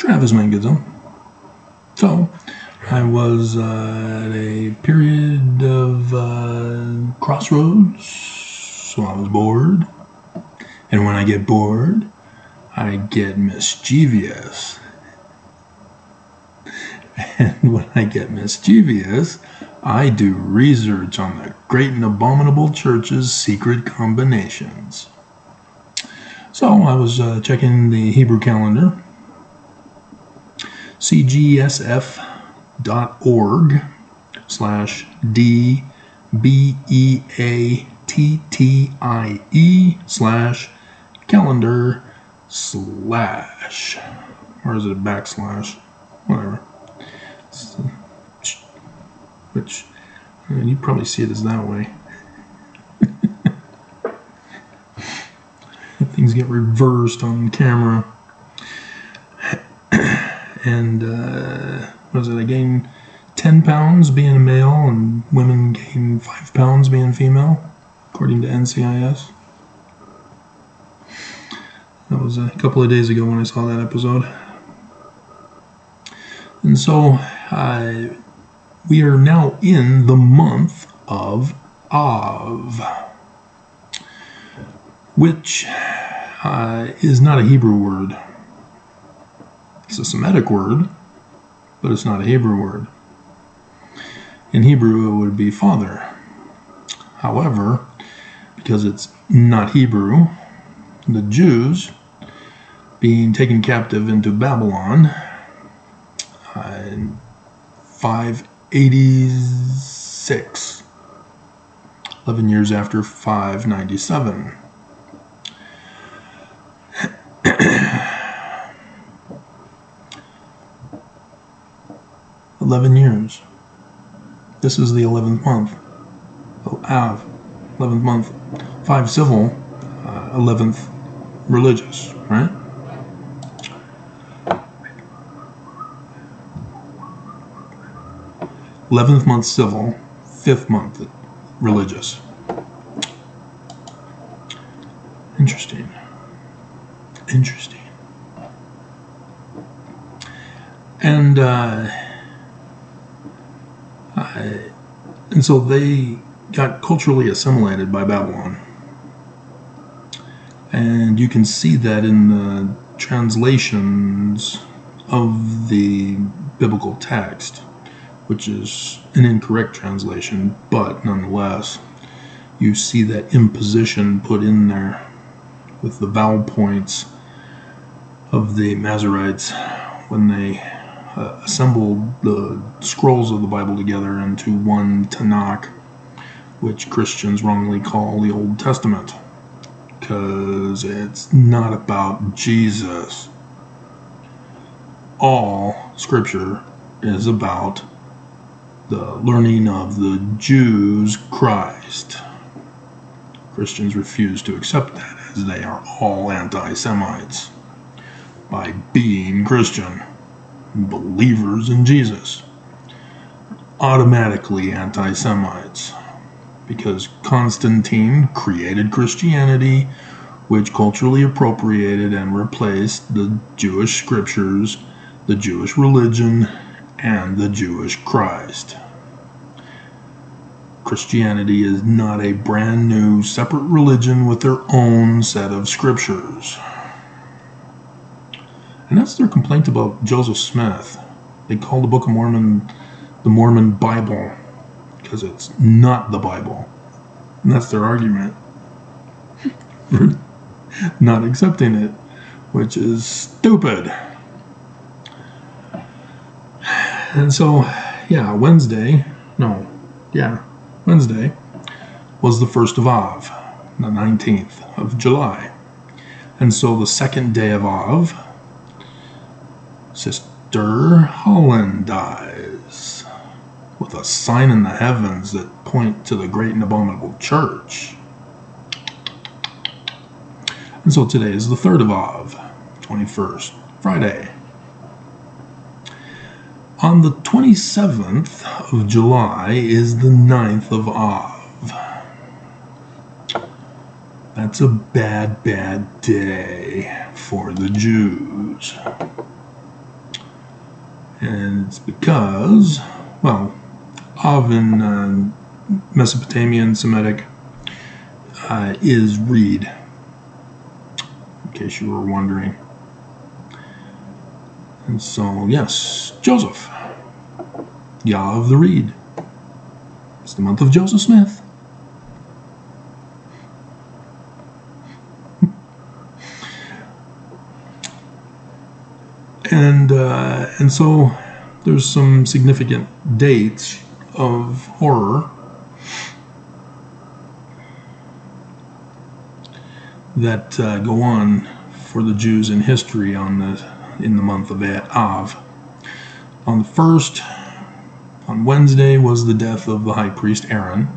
Travis Mangizo. So, I was at a period of crossroads, so I was bored. And when I get bored, I get mischievous. And when I get mischievous, I do research on the Great and Abominable Church's secret combinations. So I was checking the Hebrew calendar, cgsf.org/DBEATTIE/calendar/ or is it a backslash? Whatever. Which, you probably see it as that way. Things get reversed on camera. And, what is it? I gain 10 pounds being a male, and women gain 5 pounds being female, according to NCIS. That was a couple of days ago when I saw that episode. And so, we are now in the month of Av, which is not a Hebrew word. It's a Semitic word, but it's not a Hebrew word. In Hebrew, it would be father. However, because it's not Hebrew, the Jews, being taken captive into Babylon in 586, 11 years after 597. 11 years. This is the 11th month. Av, 11th month. 5 civil, 11th religious, right? '11th month civil, 5th month religious. Interesting. And so they got culturally assimilated by Babylon. And you can see that in the translations of the biblical text, which is an incorrect translation, but nonetheless, you see that imposition put in there with the vowel points of the Masoretes when they assembled the scrolls of the Bible together into one Tanakh, which Christians wrongly call the Old Testament, because it's not about Jesus. All Scripture is about the learning of the Jews Christ. Christians refuse to accept that, as they are all anti-Semites by being Christian. Believers in Jesus, automatically anti-Semites, because Constantine created Christianity, which culturally appropriated and replaced the Jewish scriptures, the Jewish religion, and the Jewish Christ. Christianity is not a brand new separate religion with their own set of scriptures. And that's their complaint about Joseph Smith. They call the Book of Mormon the Mormon Bible, because it's not the Bible. And that's their argument for not accepting it, which is stupid. And so, Wednesday was the 1st of Av, the 19th of July. And so the second day of Av, Sister Holland dies, with a sign in the heavens that point to the Great and Abominable Church. And so today is the 3rd of Av, 21st, Friday. On the 27th of July is the 9th of Av. That's a bad, bad day for the Jews. And it's because, well, Av in Mesopotamian Semitic is reed, in case you were wondering. And so, yes, Joseph, Yah of the reed. It's the month of Joseph Smith. And so there's some significant dates of horror that go on for the Jews in history in the month of Av. On the first, on Wednesday, was the death of the high priest Aaron.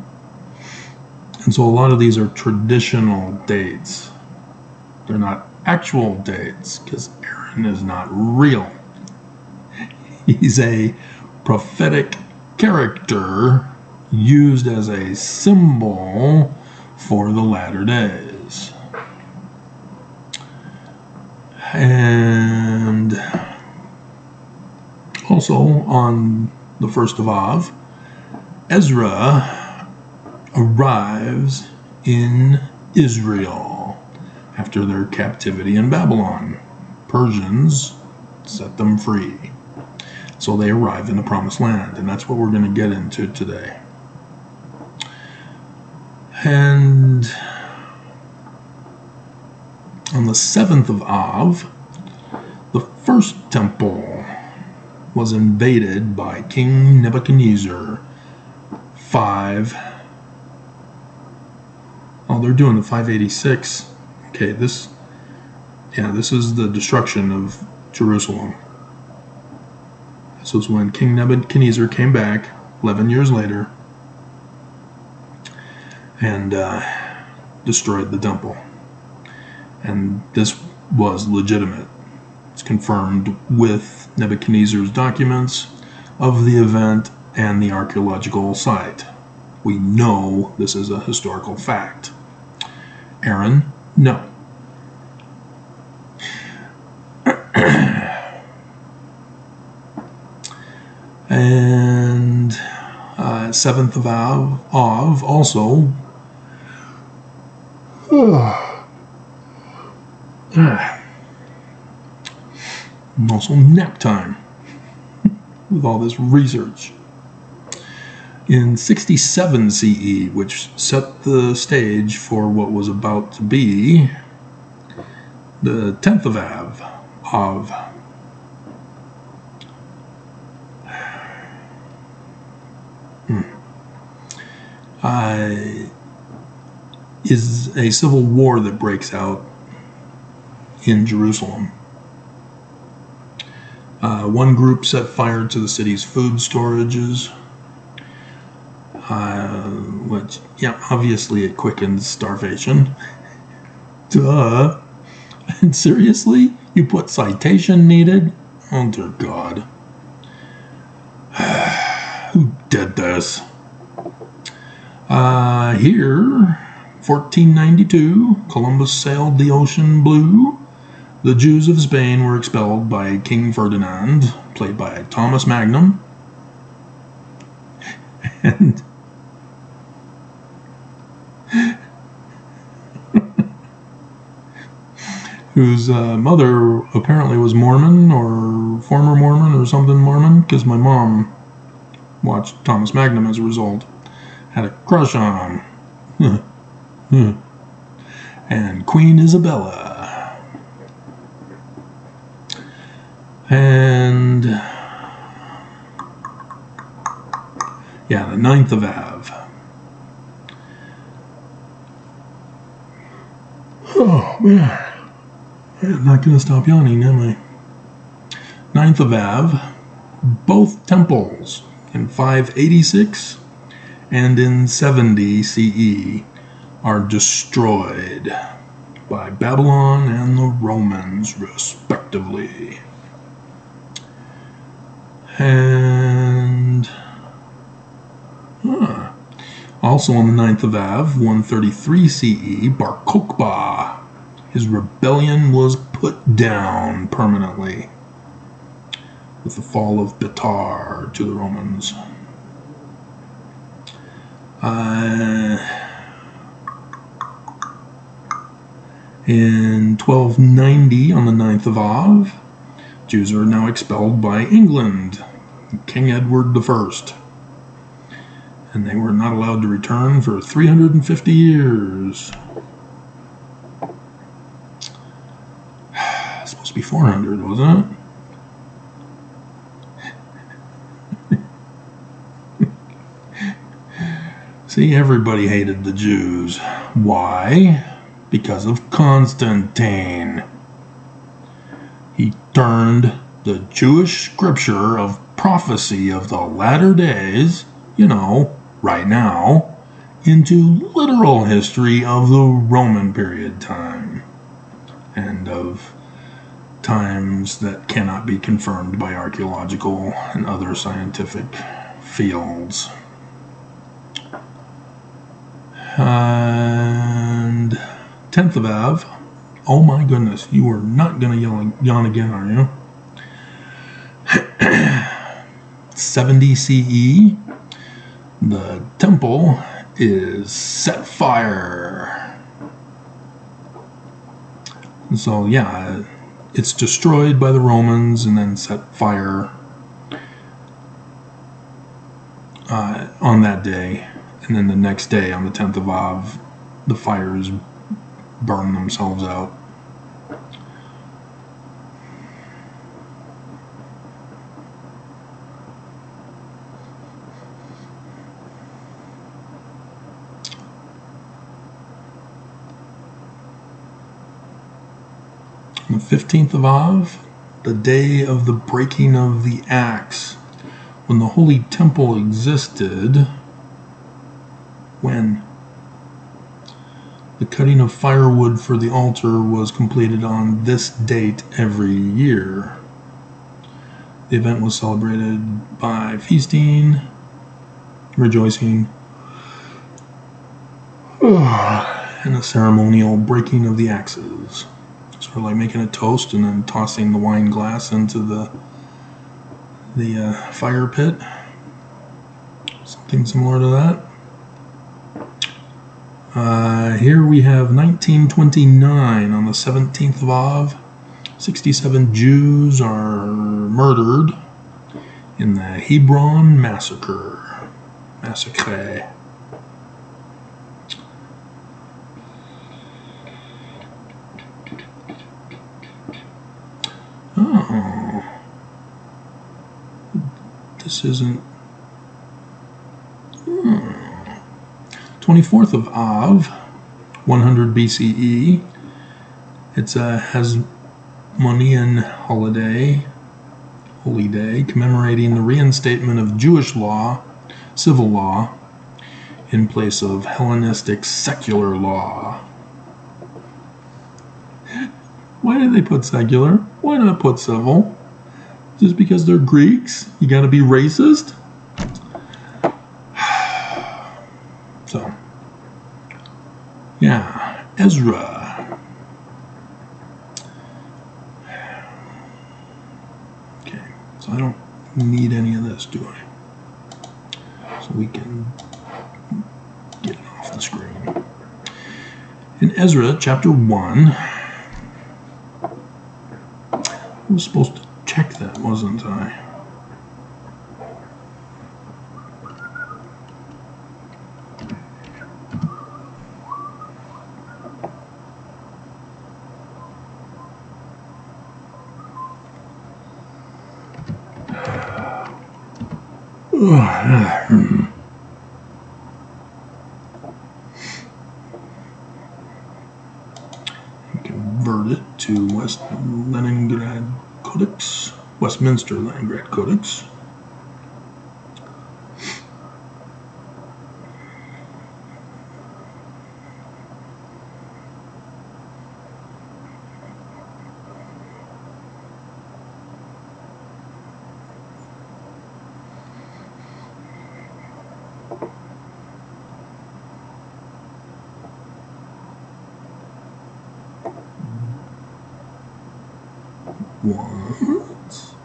And so a lot of these are traditional dates. They're not actual dates, because Aaron is not real. He's a prophetic character used as a symbol for the latter days. And also on the 1st of Av, Ezra arrives in Israel after their captivity in Babylon. Persians set them free. So they arrive in the Promised Land, and that's what we're going to get into today. And on the 7th of Av, the first temple was invaded by King Nebuchadnezzar. They're doing the 586. Okay, this is the destruction of Jerusalem. This was when King Nebuchadnezzar came back 11 years later and destroyed the temple. And this was legitimate. It's confirmed with Nebuchadnezzar's documents of the event and the archaeological site. We know this is a historical fact. Aaron, no. And 7th of Av also. Also nap time with all this research. In 67 CE, which set the stage for what was about to be the 10th of Av. Is a civil war that breaks out in Jerusalem. One group set fire to the city's food storages, which, obviously it quickens starvation. Duh. And seriously? You put citation needed? Oh dear God. Who did this? Here, 1492, Columbus sailed the ocean blue. The Jews of Spain were expelled by King Ferdinand, played by Thomas Magnum. And whose mother apparently was Mormon or former Mormon or something Mormon, because my mom watched Thomas Magnum as a result. Had a crush on him. And Queen Isabella. And the 9th of Av. Oh man, I'm not going to stop yawning, am I? 9th of Av, both temples in 586 and in 70 CE are destroyed by Babylon and the Romans, respectively. And also on the 9th of Av, 133 CE, Bar Kokhba, his rebellion was put down permanently. with the fall of Betar to the Romans. In 1290, on the 9th of Av, Jews are now expelled by England, King Edward I. And they were not allowed to return for 350 years. It's supposed to be 400, wasn't it? See, everybody hated the Jews. Why? Because of Constantine. He turned the Jewish scripture of prophecy of the latter days, right now, into literal history of the Roman period time, and of times that cannot be confirmed by archaeological and other scientific fields. And 10th of Av. Oh my goodness, you are not going to yawn again, are you? 70 CE, the temple is set fire. So yeah, it's destroyed by the Romans and then set fire on that day. And then the next day, on the 10th of Av, the fires burn themselves out. On the 15th of Av, the day of the breaking of the axe, when the Holy Temple existed, when the cutting of firewood for the altar was completed on this date every year. The event was celebrated by feasting, rejoicing, and a ceremonial breaking of the axes. Sort of like making a toast and then tossing the wine glass into the fire pit. Something similar to that. Here we have 1929, on the 17th of Av. 67 Jews are murdered in the Hebron massacre. Oh. This isn't... 24th of Av, 100 BCE. It's a Hasmonean holy day, commemorating the reinstatement of Jewish law, civil law, in place of Hellenistic secular law. Why did they put secular? Why not put civil? Just because they're Greeks? You gotta be racist? So, yeah, Ezra. Okay, so I don't need any of this, do I? So we can get it off the screen. In Ezra chapter 1, I was supposed to check that, wasn't I? Convert it to Westminster Leningrad Codex. What?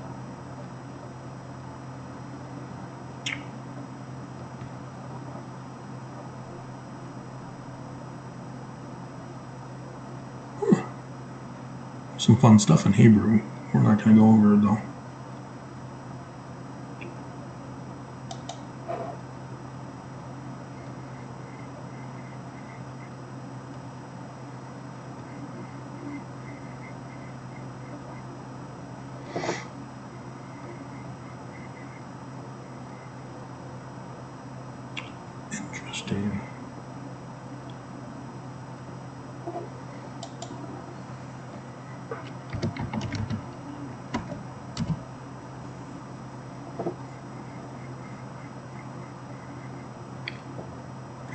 some fun stuff in Hebrew. We're not going to go over it though. Interesting.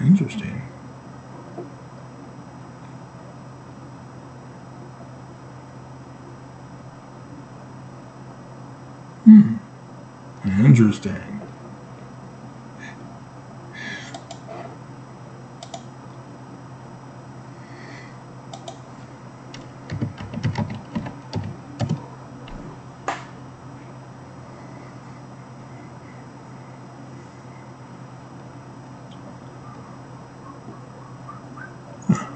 Interesting. Interesting.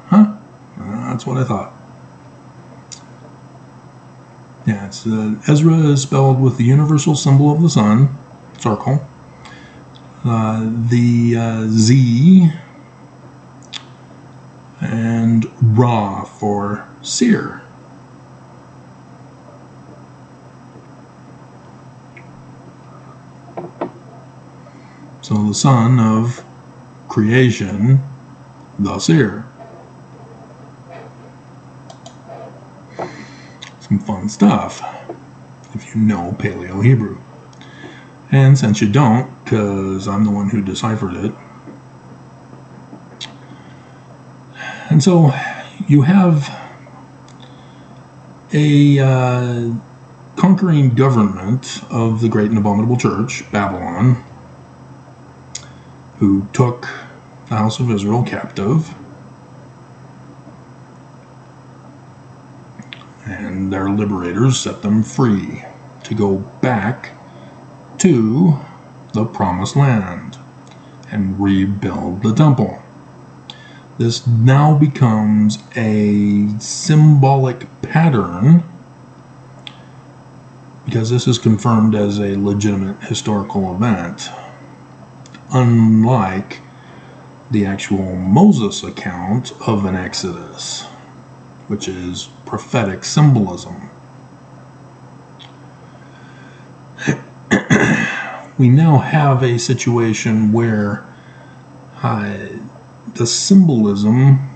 Huh? That's what I thought. Yeah, it's Ezra is spelled with the universal symbol of the sun, circle. The Z and Ra for seer. So the son of creation, the seer. Some fun stuff if you know Paleo Hebrew. And since you don't, because I'm the one who deciphered it, and so you have a conquering government of the great and abominable church, Babylon, who took the house of Israel captive, and their liberators set them free to go back to the promised land and rebuild the temple. This now becomes a symbolic pattern because this is confirmed as a legitimate historical event, unlike the actual Moses account of an Exodus, which is prophetic symbolism. We now have a situation where the symbolism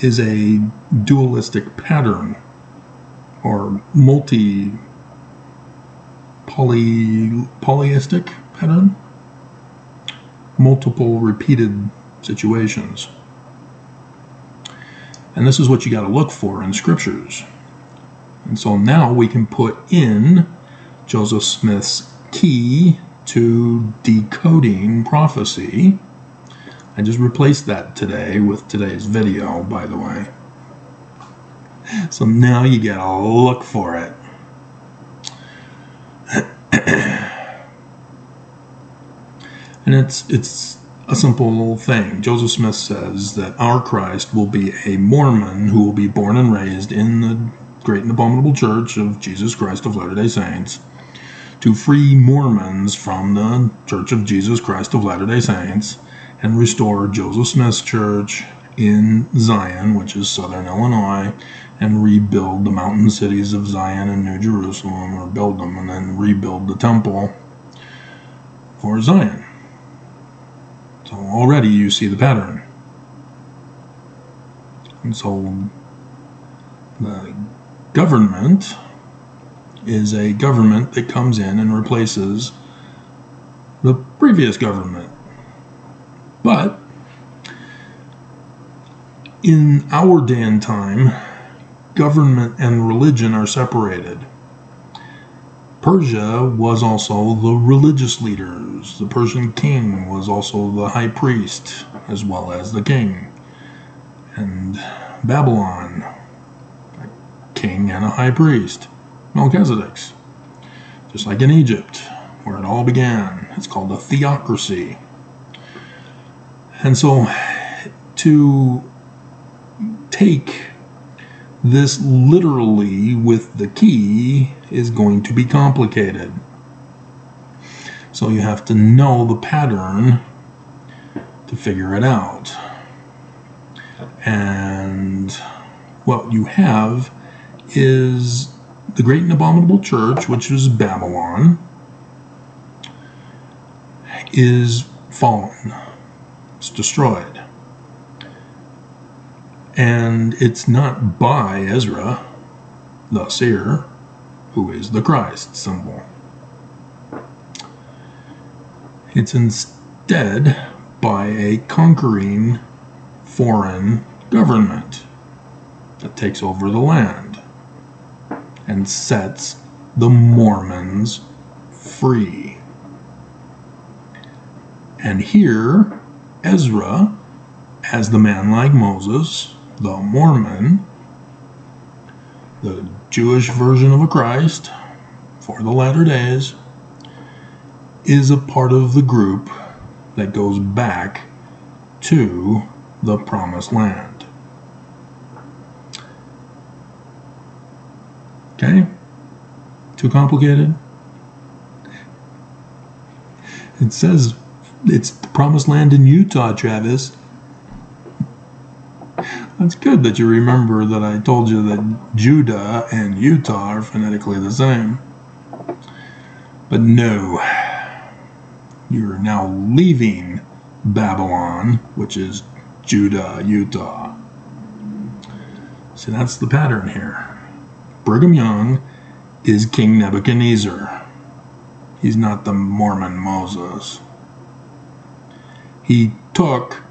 is a dualistic pattern or polyistic pattern, multiple repeated situations. And this is what you got to look for in scriptures. And so now we can put in Joseph Smith's key to decoding prophecy. I just replaced that today with today's video, by the way. So now you gotta look for it. And it's a simple thing. Joseph Smith says that our Christ will be a Mormon who will be born and raised in the great and abominable church of Jesus Christ of Latter-day Saints, to free Mormons from the Church of Jesus Christ of Latter-day Saints and restore Joseph Smith's church in Zion, which is southern Illinois, and rebuild the mountain cities of Zion and New Jerusalem, or build them and then rebuild the temple for Zion. So already you see the pattern. And so the government is a government that comes in and replaces the previous government. But in our day and time, government and religion are separated. Persia was also the religious leaders. The Persian king was also the high priest, as well as the king. And Babylon, a king and a high priest, Melchizedek's. Just like in Egypt, where it all began. It's called a theocracy. And so, to take this literally with the key is going to be complicated. So you have to know the pattern to figure it out. And what you have is the great and abominable church, which is Babylon, is fallen. It's destroyed. And it's not by Ezra, the seer, who is the Christ symbol. It's instead by a conquering foreign government that takes over the land and sets the Mormons free. And here, Ezra, as the man like Moses, the Mormon, the Jewish version of a Christ for the latter days, is a part of the group that goes back to the Promised Land. Okay? Too complicated? It says it's the Promised Land in Utah, Travis. That's good that you remember that I told you that Judah and Utah are phonetically the same. But no, you're now leaving Babylon, which is Judah, Utah. See, that's the pattern here. Brigham Young is King Nebuchadnezzar. He's not the Mormon Moses. He took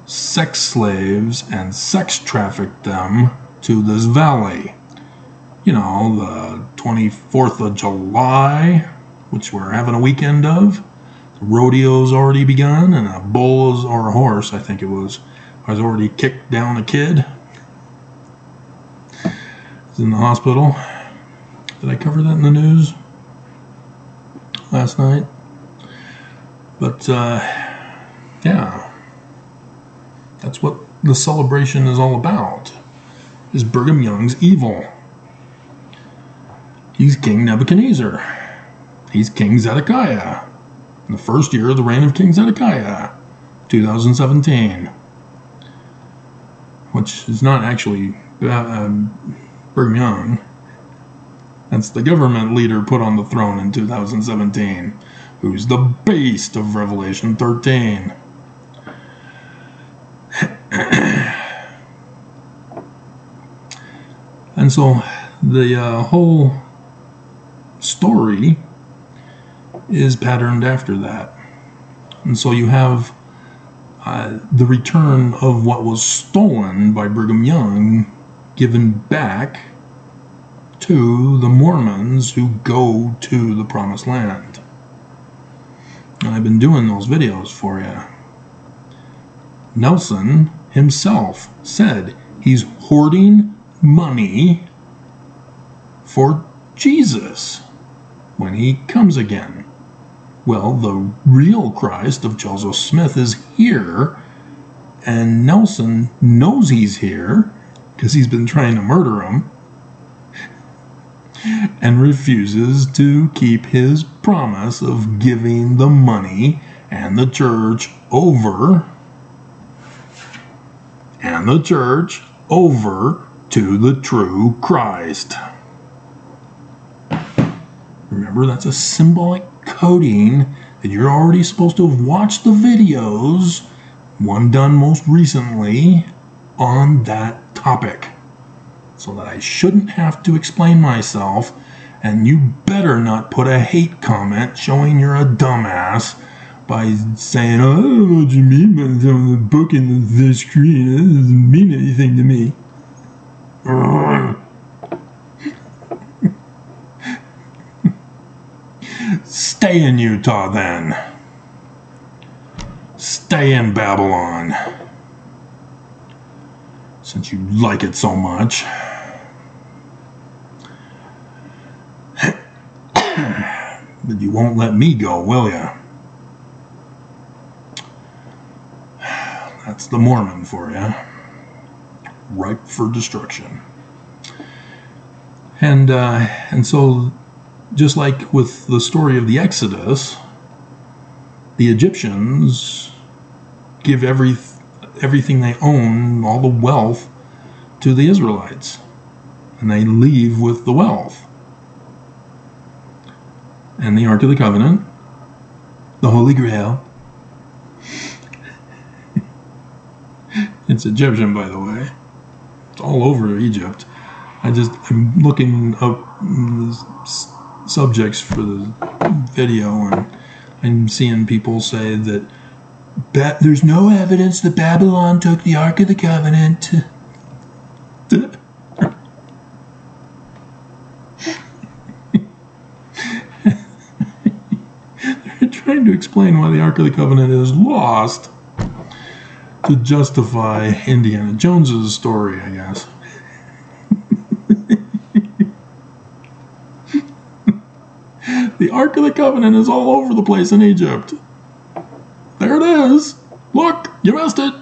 sex slaves and sex trafficked them to this valley. You know, the 24th of July, which we're having a weekend of. The rodeo's already begun, and a bull or a horse, I think it was, has already kicked down a kid. He's in the hospital. Did I cover that in the news last night? But, yeah. That's what the celebration is all about, is Brigham Young's evil. He's King Nebuchadnezzar. He's King Zedekiah. In the first year of the reign of King Zedekiah, 2017. Which is not actually Brigham Young. That's the government leader put on the throne in 2017, who's the beast of Revelation 13. And so the whole story is patterned after that. And so you have the return of what was stolen by Brigham Young given back to the Mormons who go to the Promised Land. And I've been doing those videos for you. Nelson himself said he's hoarding money for Jesus when he comes again. Well, the real Christ of Joseph Smith is here, and Nelson knows he's here because he's been trying to murder him and refuses to keep his promise of giving the money and the church over to the true Christ. Remember, that's a symbolic coding that you're already supposed to have watched the videos, one done most recently, on that topic. So that I shouldn't have to explain myself, and you better not put a hate comment showing you're a dumbass by saying, oh, I don't know what you mean by the book in the screen. It doesn't mean anything to me. Stay in Utah then. Stay in Babylon. Since you like it so much. But you won't let me go, will ya? That's the Mormon for you. ripe for destruction. And so, just like with the story of the Exodus, the Egyptians give everything they own, all the wealth, to the Israelites, and they leave with the wealth. And the Ark of the Covenant, the Holy Grail. It's Egyptian, by the way. It's all over Egypt. I'm looking up the subjects for the video, and I'm seeing people say that there's no evidence that Babylon took the Ark of the Covenant. They're trying to explain why the Ark of the Covenant is lost to justify Indiana Jones's story, I guess. The Ark of the Covenant is all over the place in Egypt. There it is. Look, you missed it.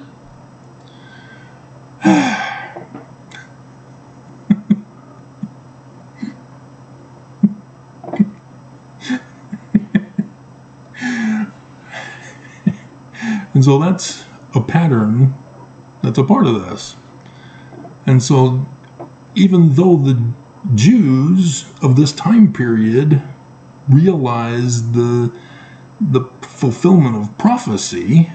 And so that's a pattern that's a part of this. And so even though the Jews of this time period realized the fulfillment of prophecy,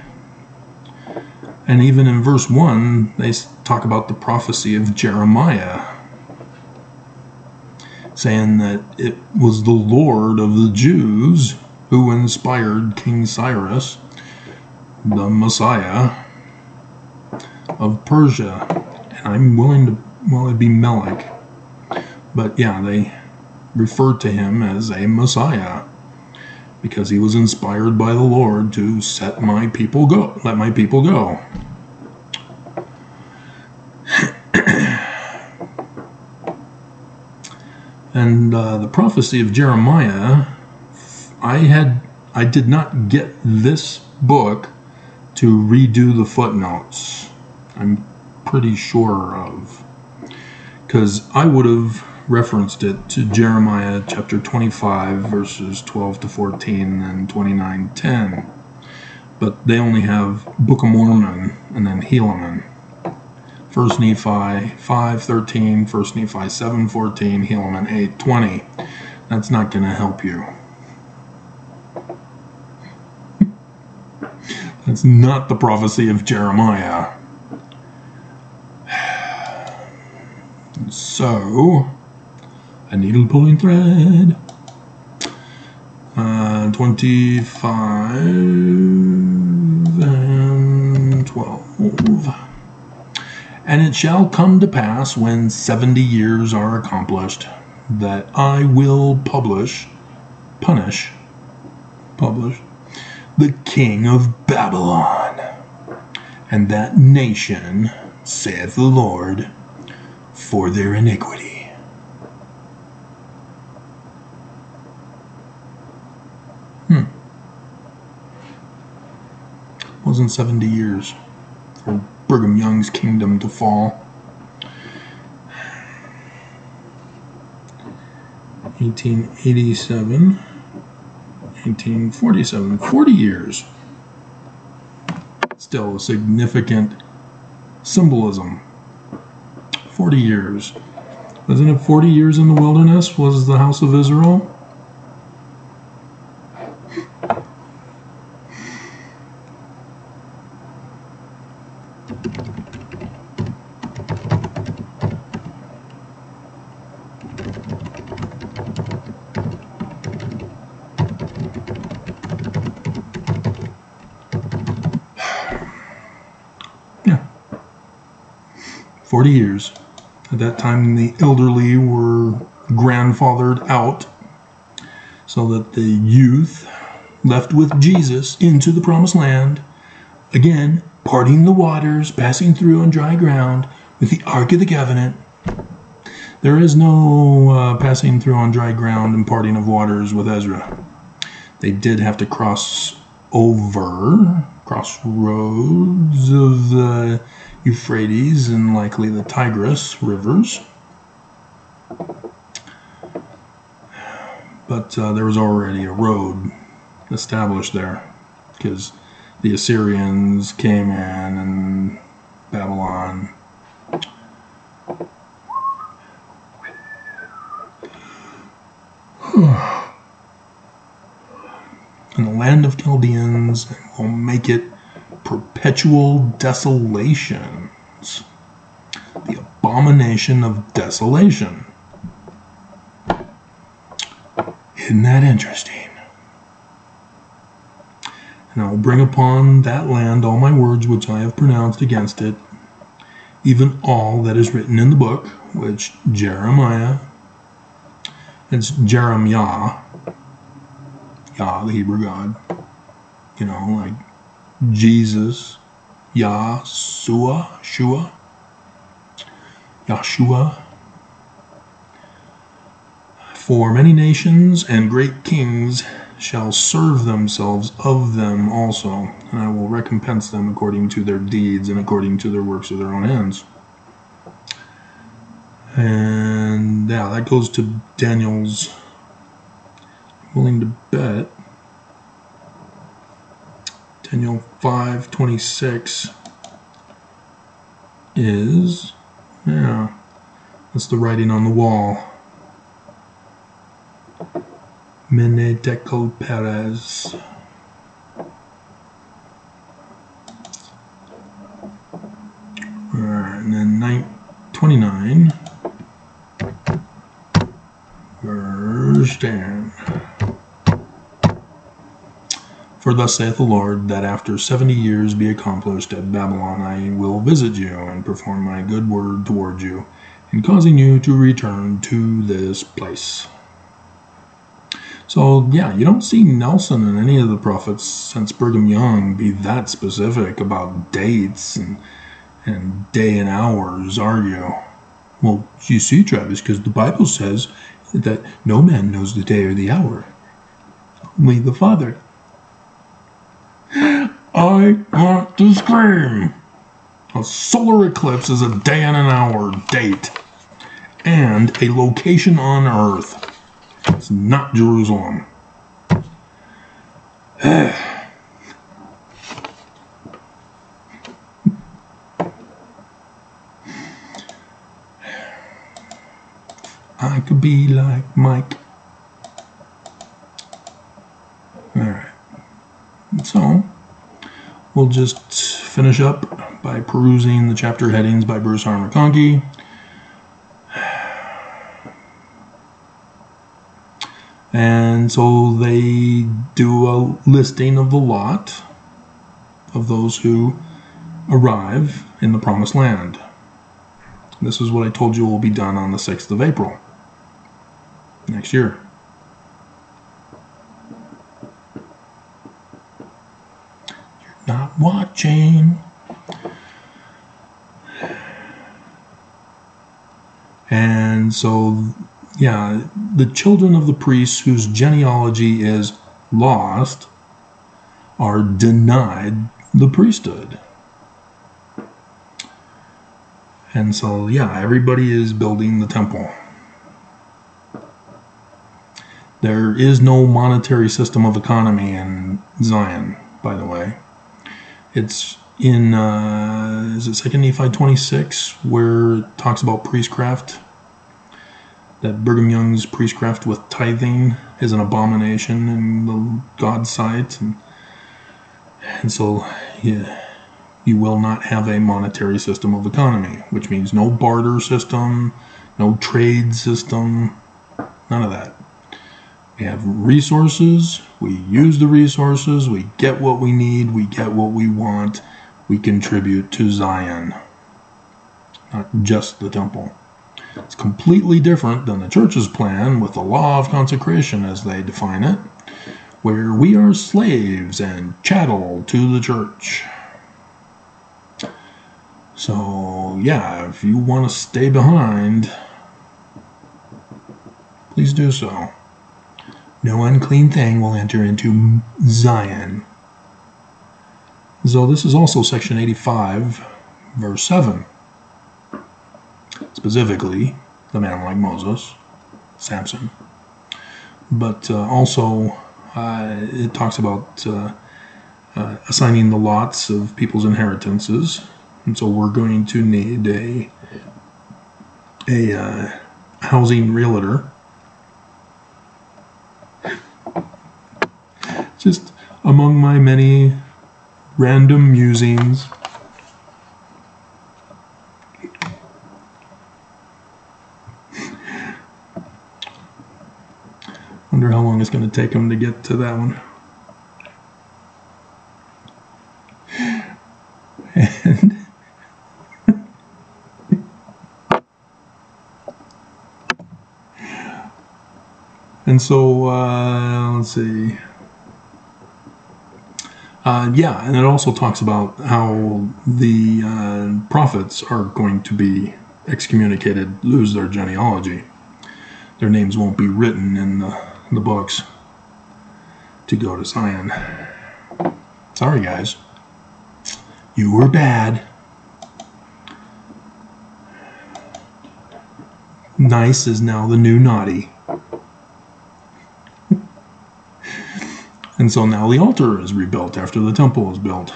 and even in verse 1 they talk about the prophecy of Jeremiah, saying that it was the Lord of the Jews who inspired King Cyrus, the Messiah of Persia. And I'm willing to, well, it'd be Melech, but yeah, they referred to him as a Messiah because he was inspired by the Lord to let my people go. And the prophecy of Jeremiah, I did not get this book to redo the footnotes. I'm pretty sure of, because I would have referenced it to Jeremiah chapter 25 verses 12 to 14 and 29:10, but they only have Book of Mormon and then Helaman. 1 Nephi 5:13, 1 Nephi 7:14, Helaman 8:20. That's not going to help you. That's not the prophecy of Jeremiah. So, a needle pulling thread. 25 and 12. And it shall come to pass when 70 years are accomplished that I will punish the king of Babylon and that nation, saith the Lord, for their iniquity. Wasn't 70 years for Brigham Young's kingdom to fall. 1887, 1847, 40 years. Still a significant symbolism. 40 years. Wasn't it 40 years in the wilderness was the house of Israel? Yeah. 40 years. At that time, the elderly were grandfathered out so that the youth left with Jesus into the promised land, again, parting the waters, passing through on dry ground with the Ark of the Covenant. There is no passing through on dry ground and parting of waters with Ezra. They did have to crossroads of the Euphrates and likely the Tigris rivers. But there was already a road established there because the Assyrians came in and Babylon. In the land of Chaldeans, and will make it perpetual desolations. The abomination of desolation. Isn't that interesting? And I will bring upon that land all my words which I have pronounced against it, even all that is written in the book, which Jeremiah, it's Jeremiah, Yah, the Hebrew God, you know, like Jesus, Yahshua, for many nations and great kings shall serve themselves of them also, and I will recompense them according to their deeds and according to their works of their own hands. And yeah, that goes to Daniel's, I'm willing to bet, Daniel 5:26 is, yeah, that's the writing on the wall. Mene Tekel Perez. Alright, and then 29, verse 10. For thus saith the Lord, that after 70 years be accomplished at Babylon, I will visit you and perform my good word toward you, in causing you to return to this place. So, yeah, you don't see Nelson and any of the prophets since Brigham Young be that specific about dates and day and hours, are you? Well, you see, Travis, because the Bible says that no man knows the day or the hour, only the Father. I want to scream. A solar eclipse is a day and an hour date and a location on Earth. It's not Jerusalem. I could be like Mike. Alright. So, we'll just finish up by perusing the chapter headings by Bruce R. McConkie. And so they do a listing of the lot of those who arrive in the Promised Land. This is what I told you will be done on the 6th of April next year. You're not watching. And so, yeah, the children of the priests whose genealogy is lost are denied the priesthood. And so, yeah, everybody is building the temple. There is no monetary system of economy in Zion, by the way. It's in, is it 2 Nephi 26, where it talks about priestcraft? That Brigham Young's priestcraft with tithing is an abomination in the God's sight. And so, yeah, you will not have a monetary system of economy, which means no barter system, no trade system, none of that. We have resources, we use the resources, we get what we need, we get what we want, we contribute to Zion, not just the temple. It's completely different than the church's plan with the law of consecration as they define it, where we are slaves and chattel to the church. So, yeah, if you want to stay behind, please do so. No unclean thing will enter into Zion. So this is also section 85, verse 7. Specifically, the man like Moses, Samson. But also, it talks about assigning the lots of people's inheritances. And so we're going to need a housing realtor. Just among my many random musings. Wonder how long it's going to take him to get to that one. And so, let's see. Yeah, and it also talks about how the prophets are going to be excommunicated, lose their genealogy. Their names won't be written in the books to go to Zion. Sorry, guys. You were bad. Nice is now the new naughty. And so now the altar is rebuilt after the temple is built.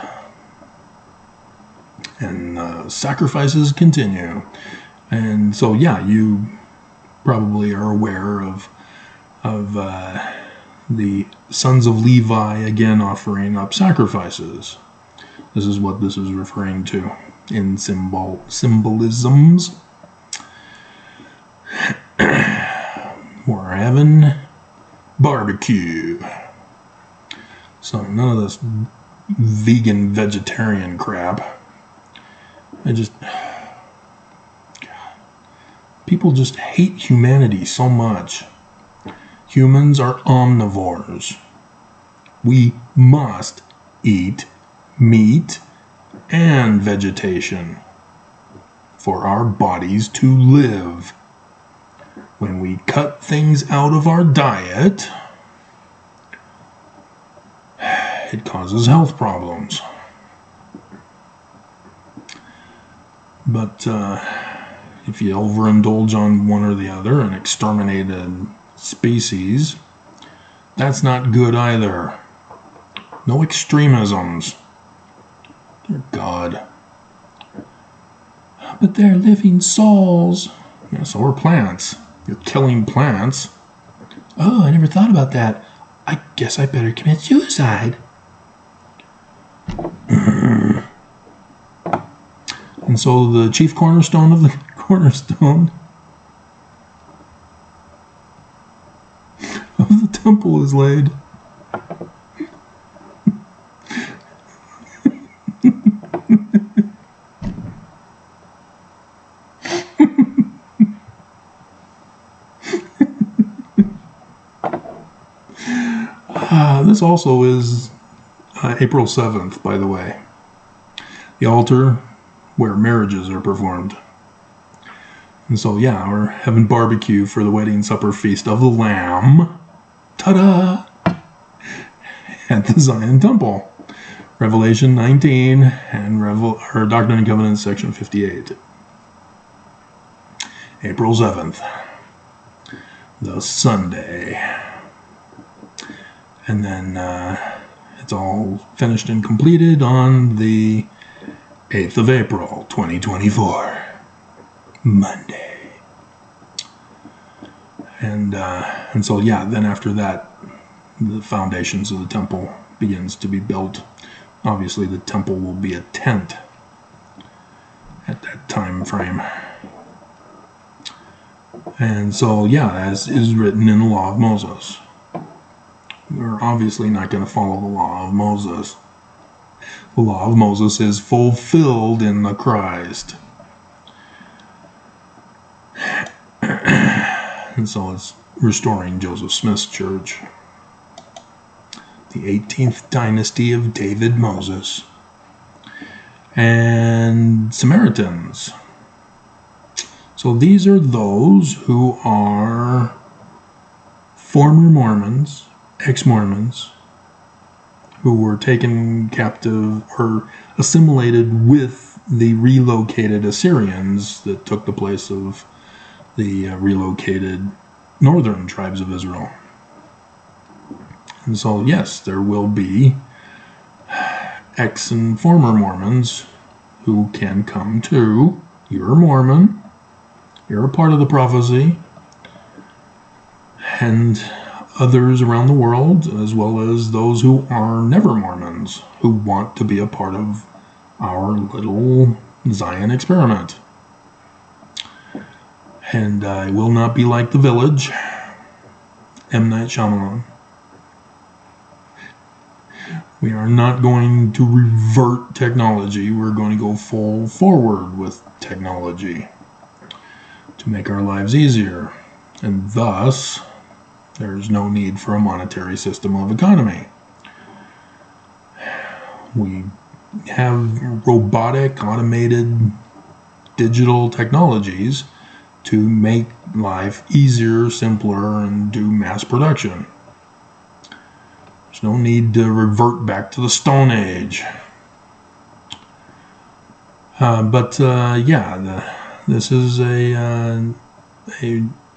And sacrifices continue. And so, yeah, you probably are aware of the sons of Levi again offering up sacrifices. This is what this is referring to in symbolisms. We're having barbecue. So none of this vegan, vegetarian crap. People just hate humanity so much. Humans are omnivores. We must eat meat and vegetation for our bodies to live. When we cut things out of our diet, it causes health problems. But if you overindulge on one or the other and exterminate a species, that's not good either. No extremisms. Dear God. But they're living souls. Yeah, so are plants. You're killing plants. Oh, I never thought about that. I guess I better commit suicide. And so the chief cornerstone of the cornerstone of the temple is laid. This also is April 7th, by the way. The altar where marriages are performed. And so, yeah, we're having barbecue for the wedding supper feast of the Lamb. Ta-da! At the Zion Temple. Revelation 19 and Doctrine and Covenants, section 58. April 7th. The Sunday. And then it's all finished and completed on the 8th of April, 2024. Monday. And so, yeah, then after that, the foundations of the temple begins to be built. Obviously, the temple will be a tent at that time frame. And so, yeah, as is written in the law of Moses. We're obviously not going to follow the law of Moses. The law of Moses is fulfilled in the Christ. And so it's restoring Joseph Smith's church. The 18th dynasty of David Moses. And Samaritans. So these are those who are former Mormons, ex-Mormons, who were taken captive or assimilated with the relocated Assyrians that took the place of the relocated northern tribes of Israel. And so, yes, there will be ex and former Mormons who can come to, you're a Mormon, you're a part of the prophecy, and others around the world, as well as those who are never Mormons, who want to be a part of our little Zion experiment. And I will not be like The Village, M. Night Shyamalan. We are not going to revert technology. We're going to go full forward with technology to make our lives easier. And thus, there's no need for a monetary system of economy. We have robotic, automated, digital technologies to make life easier, simpler, and do mass production. There's no need to revert back to the Stone Age. This is a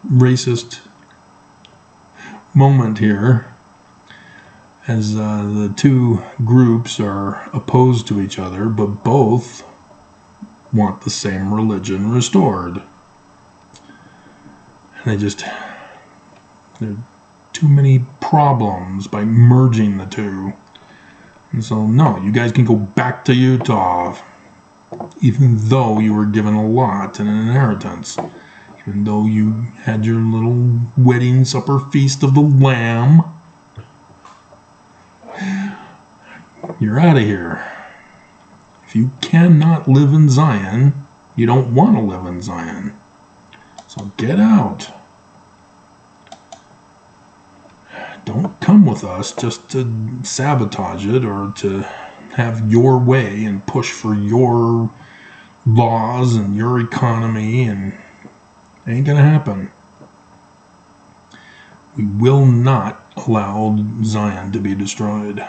racist moment here, as the two groups are opposed to each other, but both want the same religion restored. And there are too many problems by merging the two. And so, no, you guys can go back to Utah, even though you were given a lot in an inheritance. Even though you had your little wedding supper feast of the Lamb, you're out of here. If you cannot live in Zion, you don't want to live in Zion. So get out. Don't come with us just to sabotage it or to have your way and push for your laws and your economy, and it ain't gonna happen. We will not allow Zion to be destroyed.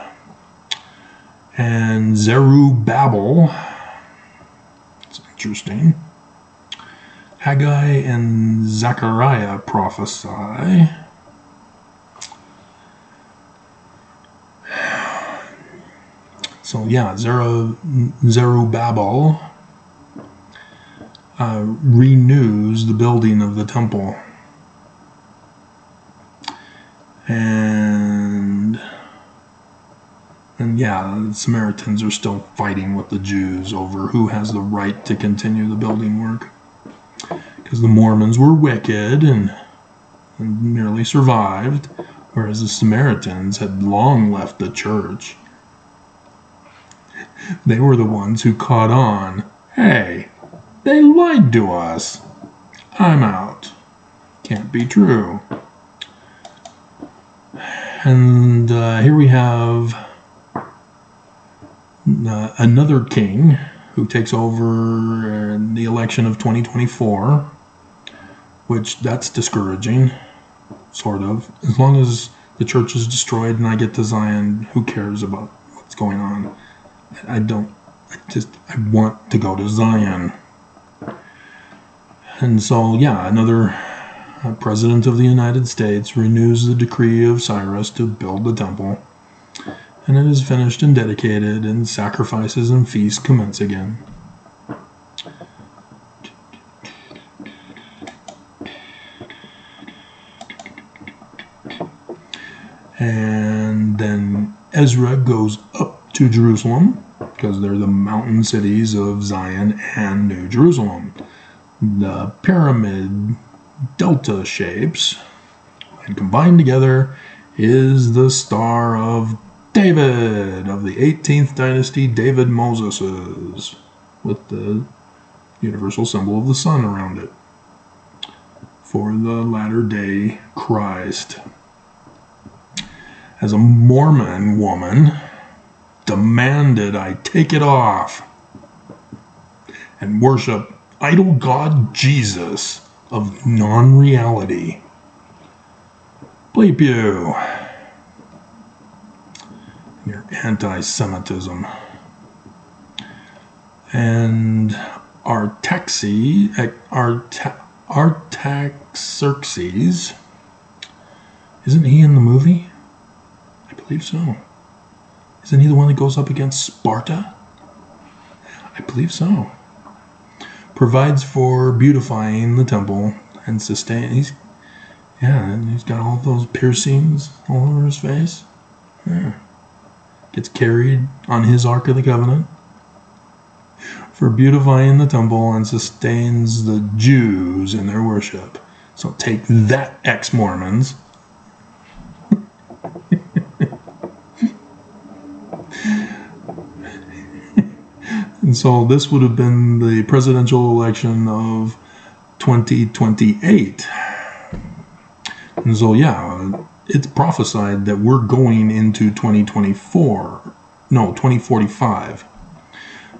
And Zerubbabel, it's interesting. Haggai and Zechariah prophesy. So yeah, Zerubbabel renews the building of the temple. And yeah, the Samaritans are still fighting with the Jews over who has the right to continue the building work. Because the Mormons were wicked and merely survived, whereas the Samaritans had long left the church. They were the ones who caught on. Hey, they lied to us. I'm out. Can't be true. And here we have another king who takes over in the election of 2024, which that's discouraging, sort of. As long as the church is destroyed and I get to Zion, who cares about what's going on? I want to go to Zion. And so, yeah, another president of the United States renews the decree of Cyrus to build the temple. And it is finished and dedicated, and sacrifices and feasts commence again. And then Ezra goes up to Jerusalem, because they're the mountain cities of Zion and New Jerusalem. The pyramid delta shapes, and combined together, is the Star of David of the 18th dynasty, David Moses's, with the universal symbol of the sun around it, for the latter-day Christ. As a Mormon woman demanded I take it off and worship idol god Jesus of non-reality. Bleep you. Your anti-Semitism. And Artaxerxes, isn't he in the movie? I believe so. Isn't he the one that goes up against Sparta? I believe so. Provides for beautifying the temple and he's got all those piercings all over his face. Yeah. Gets carried on his Ark of the Covenant for beautifying the temple and sustains the Jews in their worship. So take that, ex-Mormons. And so this would have been the presidential election of 2028. And so, yeah, it's prophesied that we're going into 2045,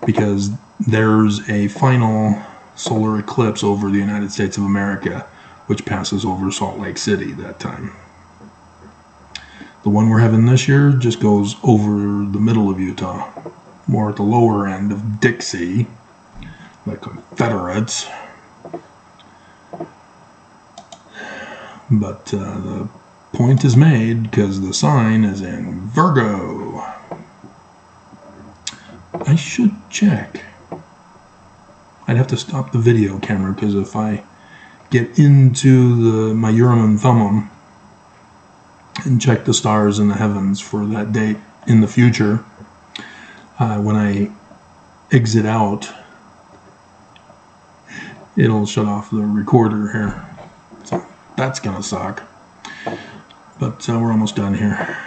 because there's a final solar eclipse over the United States of America, which passes over Salt Lake City that time. The one we're having this year just goes over the middle of Utah, more at the lower end of Dixie, the Confederates. But the point is made because the sign is in Virgo. I should check. I'd have to stop the video camera, because if I get into my Urim and Thummim and check the stars in the heavens for that date in the future, when I exit out, it'll shut off the recorder here. So that's gonna suck. But we're almost done here.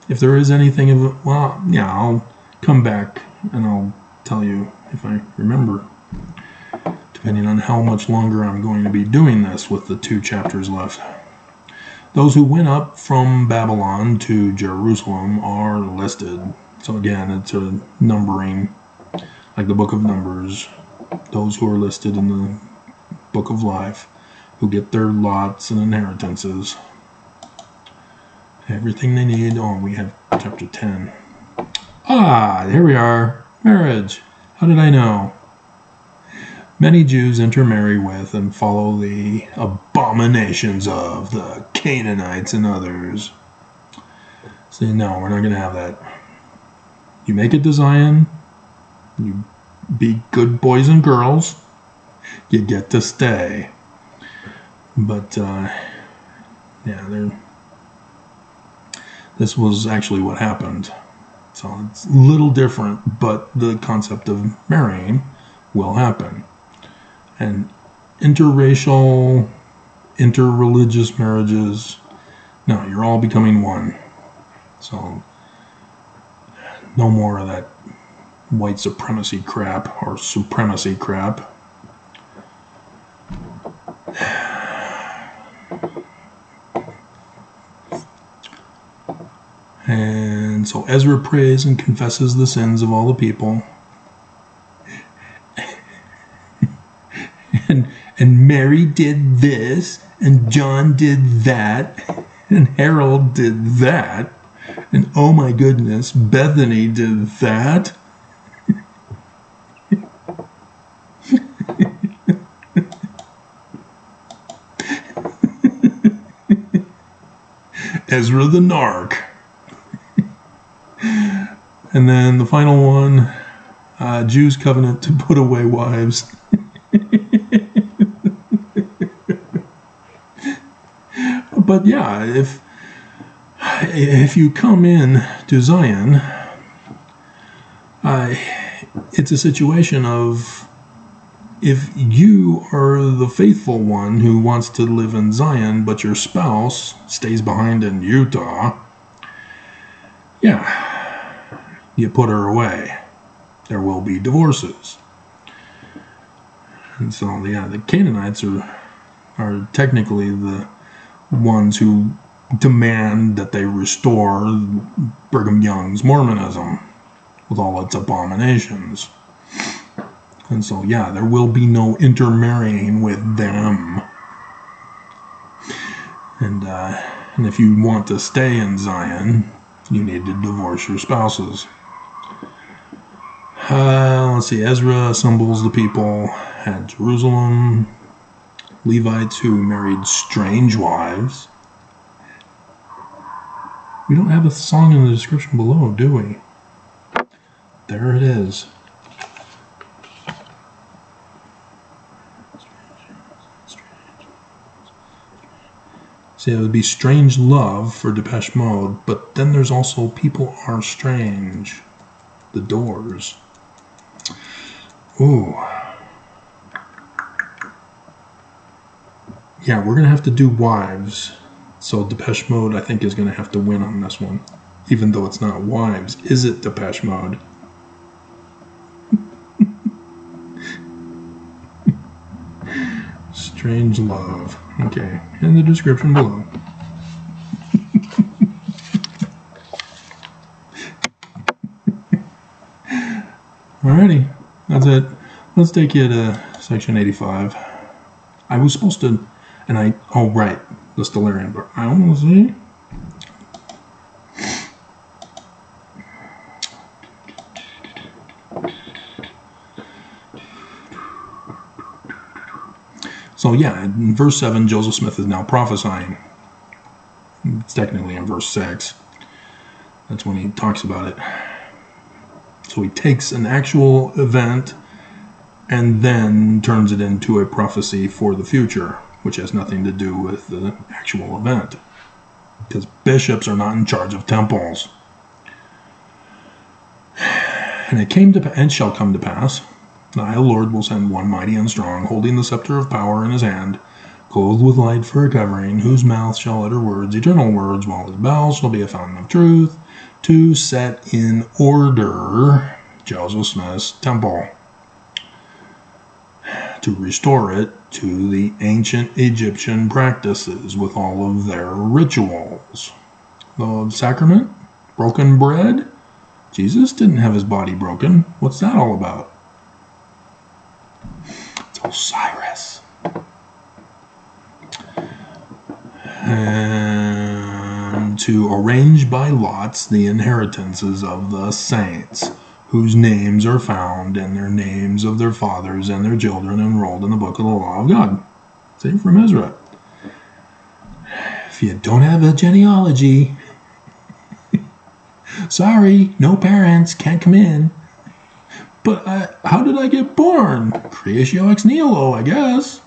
If there is anything of it, well, yeah, I'll come back and I'll tell you if I remember, depending on how much longer I'm going to be doing this with the 2 chapters left. Those who went up from Babylon to Jerusalem are listed. So again, it's a numbering, like the book of Numbers. Those who are listed in the book of life, who get their lots and inheritances. Everything they need. Oh, we have chapter 10. Ah, here we are. Marriage. How did I know? Many Jews intermarry with and follow the abominations of the Canaanites and others. See, no, we're not going to have that. You make it to Zion, you be good boys and girls, you get to stay. But, yeah, this was actually what happened. So it's a little different, but the concept of marrying will happen. And interracial, interreligious marriages, no, you're all becoming one. So no more of that white supremacy crap or supremacy crap. And so Ezra prays and confesses the sins of all the people. And Mary did this, and John did that, and Harold did that, and oh my goodness, Bethany did that. Ezra the Narc. And then the final one, Jews' covenant to put away wives. But yeah, if you come in to Zion, it's a situation of, if you are the faithful one who wants to live in Zion, but your spouse stays behind in Utah, yeah, you put her away. There will be divorces. And so, yeah, the Canaanites are technically the ones who demand that they restore Brigham Young's Mormonism with all its abominations. And so, yeah, there will be no intermarrying with them. And if you want to stay in Zion, you need to divorce your spouses. let's see. Ezra assembles the people at Jerusalem. Levites who married strange wives. We don't have a song in the description below, do we? There it is. See, it would be Strange Love for Depeche Mode, but then there's also People Are Strange. The Doors. Ooh. Yeah, we're going to have to do Wives. So Depeche Mode, I think, is going to have to win on this one. Even though it's not Wives. Is it Depeche Mode? Strange Love. Okay, in the description below. Alrighty, that's it. Let's take you to section 85. I was supposed to, oh right, the Stellarian book. I almost see. So yeah, in verse 7, Joseph Smith is now prophesying. It's technically in verse 6. That's when he talks about it. So he takes an actual event and then turns it into a prophecy for the future, which has nothing to do with the actual event. Because bishops are not in charge of temples. And it came to, and shall come to pass, I, the Lord, will send one mighty and strong, holding the scepter of power in his hand, clothed with light for a covering, whose mouth shall utter words, eternal words, while his bowels shall be a fountain of truth, to set in order Joseph Smith's temple, to restore it to the ancient Egyptian practices with all of their rituals. The sacrament, broken bread. Jesus didn't have his body broken. What's that all about? It's Osiris. And to arrange by lots the inheritances of the saints, whose names are found and their names of their fathers and their children enrolled in the book of the law of God. See, from Ezra. If you don't have a genealogy, sorry, no parents, can't come in. But how did I get born? Creatio ex nihilo, I guess.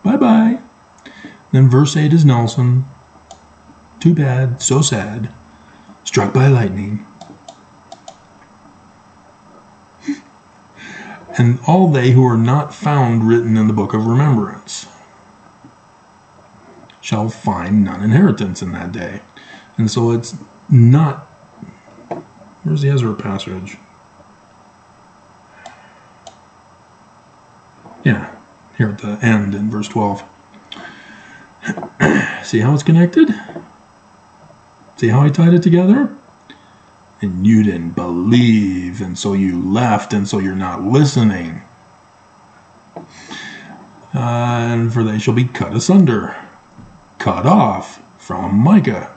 Bye-bye. Then verse 8 is Nelson. Too bad, so sad. Struck by lightning. And all they who are not found written in the book of remembrance shall find none inheritance in that day. And so it's not... Where's the Ezra passage? Yeah, here at the end in verse 12. See how it's connected? See how I tied it together? And you didn't believe, and so you left, and so you're not listening. And for they shall be cut asunder, cut off from Micah.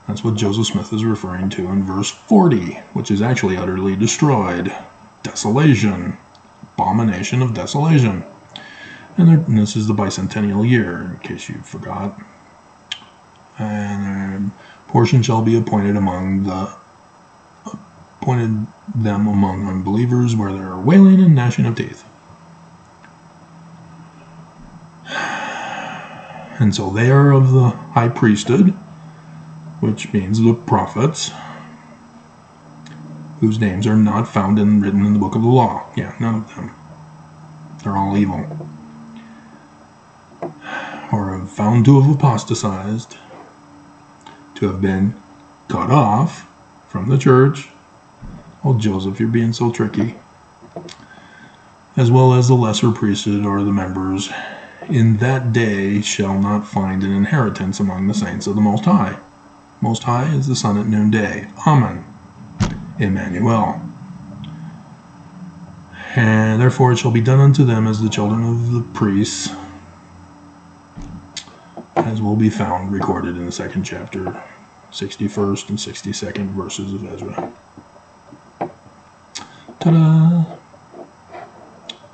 That's what Joseph Smith is referring to in verse 40, which is actually utterly destroyed. Desolation. Abomination of desolation. And this is the bicentennial year, in case you forgot. And portion shall be appointed them among unbelievers, where there are wailing and gnashing of teeth. And so they are of the high priesthood, which means the prophets, whose names are not found and written in the book of the law. Yeah, none of them. They're all evil. Or have found to have apostatized, to have been cut off from the church. Oh, Joseph, you're being so tricky. As well as the lesser priesthood, or the members, in that day shall not find an inheritance among the saints of the Most High. Most High is the sun at noonday. Amen. Emmanuel. And therefore it shall be done unto them as the children of the priests, as will be found recorded in the 2nd chapter, 61st and 62nd verses of Ezra. Ta-da!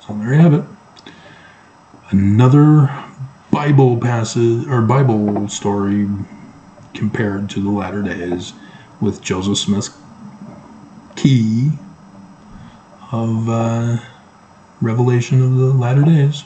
So there you have it. Another Bible passage or Bible story compared to the latter days with Joseph Smith's key of revelation of the latter days.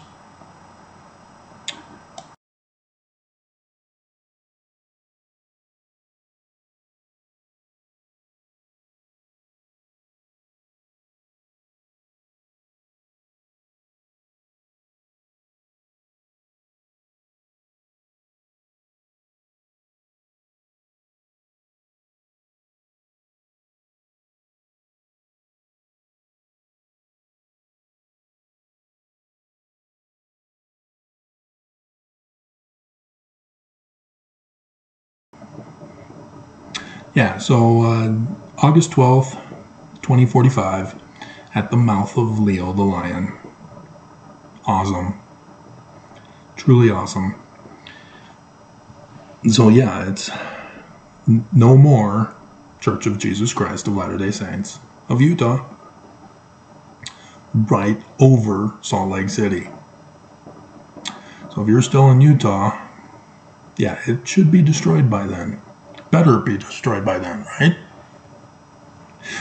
Yeah, so August 12th, 2045, at the mouth of Leo the Lion. Awesome. Truly awesome. So yeah, it's no more Church of Jesus Christ of Latter-day Saints of Utah. Right over Salt Lake City. So if you're still in Utah, yeah, it should be destroyed by then. Better be destroyed by then, right?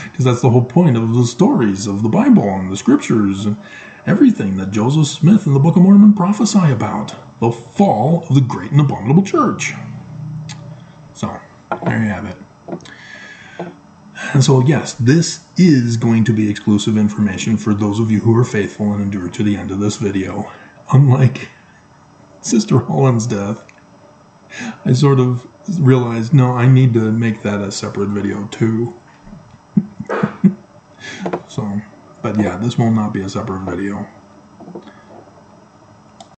Because that's the whole point of the stories of the Bible and the scriptures and everything that Joseph Smith and the Book of Mormon prophesy about. The fall of the great and abominable church. So, there you have it. And so, yes, this is going to be exclusive information for those of you who are faithful and endure to the end of this video. Unlike Sister Holland's death, I sort of realized, no, I need to make that a separate video too. So, but yeah, this will not be a separate video.